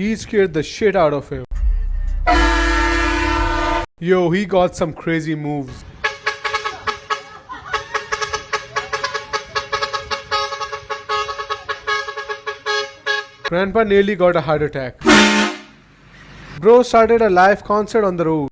He scared the shit out of him. Yo, he got some crazy moves. Grandpa nearly got a heart attack. Bro started a live concert on the road.